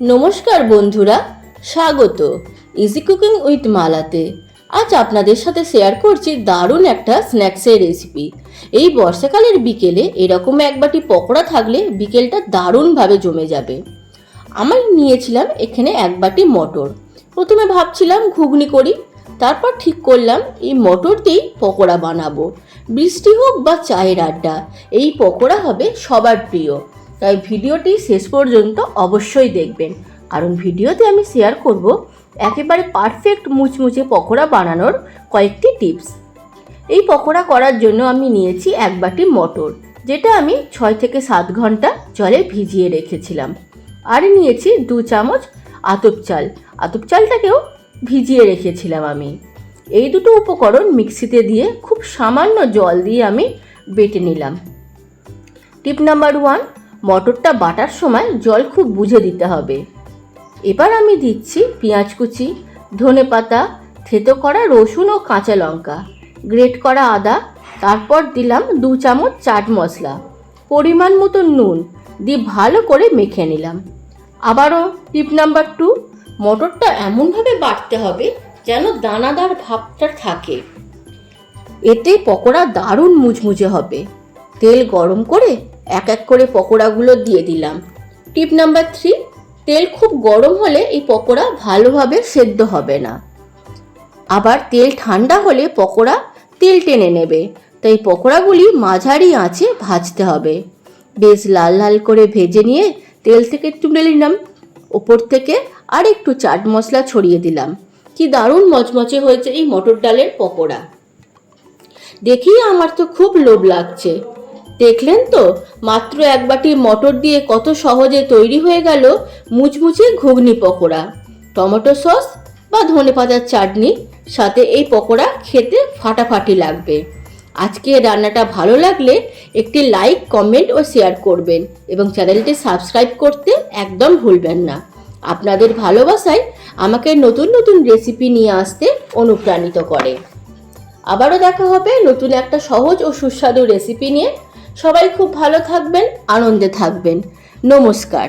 নমস্কার বন্ধুরা, স্বাগত ইজি কুকিং উইথ মালাতে। আজ আপনাদের সাথে শেয়ার করছি দারুণ একটা স্ন্যাক্সের রেসিপি। এই বর্ষাকালের বিকেলে এরকম এক বাটি পকোড়া থাকলে বিকেলটা দারুণভাবে জমে যাবে। আমি নিয়েছিলাম এখানে এক বাটি মটর। প্রথমে ভাবছিলাম ঘুগনি করি, তারপর ঠিক করলাম এই মটর দিয়েই পকোড়া বানাবো। বৃষ্টি হোক বা চায়ের আড্ডা, এই পকোড়া হবে সবার প্রিয়। তাই ভিডিওটি শেষ পর্যন্ত অবশ্যই দেখবেন, কারণ ভিডিওতে আমি শেয়ার করব একেবারে পারফেক্ট মুচমুচে পকোড়া বানানোর কয়েকটি টিপস। এই পকোড়া করার জন্য আমি নিয়েছি এক বাটি মটর, যেটা আমি 6 থেকে 7 ঘন্টা জলে ভিজিয়ে রেখেছিলাম। আর নিয়েছি 2 চামচ আতপ চাল। আতপ চালটাকেও ভিজিয়ে রেখেছিলাম আমি। এই দুটো উপকরণ মিক্সিতে দিয়ে খুব সামান্য জল দিয়ে আমি বেটে নিলাম। টিপ নাম্বার 1, মটরটা বাটার সময় জল খুব বুঝে দিতে হবে। এবার আমি দিচ্ছি পেঁয়াজ কুচি, ধনেপাতা, থেতো করা রসুন ও কাঁচা লঙ্কা, গ্রেট করা আদা, তারপর দিলাম 2 চামচ চাট মশলা, পরিমাণ মতো নুন দিয়ে ভালো করে মেখে নিলাম। আবারও টিপ নাম্বার 2, মটরটা এমনভাবে বাটতে হবে যেন দানাদার ভাবটা থাকে, এতে পকোড়া দারুণ মুচমুচে হবে। তেল গরম করে এক এক করে পকোড়াগুলো দিয়ে দিলাম। টিপ নাম্বার 3, তেল খুব গরম হলে এই পকোড়া ভালোভাবে সেদ্ধ হবে না। আবার তেল ঠান্ডা হলে পকোড়া তেল টেনে নেবে, তাই পকোড়াগুলি মাঝারি আঁচে ভাজতে হবে। বেশ লাল লাল করে ভেজে নিয়ে তেল থেকে তুলে নিলাম। ওপর থেকে আর একটু চাট মশলা ছড়িয়ে দিলাম। কি দারুণ মচমচে হয়েছে এই মটর ডালের পকোড়া। দেখি আমার তো খুব লোভ লাগছে। দেখলেন তো, মাত্র এক বাটি মটর দিয়ে কত সহজে তৈরি হয়ে গেল মুচমুচে ঘুগনি পকোড়া। টমেটো সস বা ধনেপাতার চাটনি সাথে এই পকোড়া খেতে ফাটাফাটি লাগবে। আজকে রান্নাটা ভালো লাগলে একটি লাইক, কমেন্ট ও শেয়ার করবেন এবং চ্যানেলটি সাবস্ক্রাইব করতে একদম ভুলবেন না। আপনাদের ভালোবাসায় আমাকে নতুন নতুন রেসিপি নিয়ে আসতে অনুপ্রাণিত করে। আবারও দেখা হবে নতুন একটা সহজ ও সুস্বাদু রেসিপি নিয়ে। সবাই খুব ভালো থাকবেন, আনন্দে থাকবেন। নমস্কার।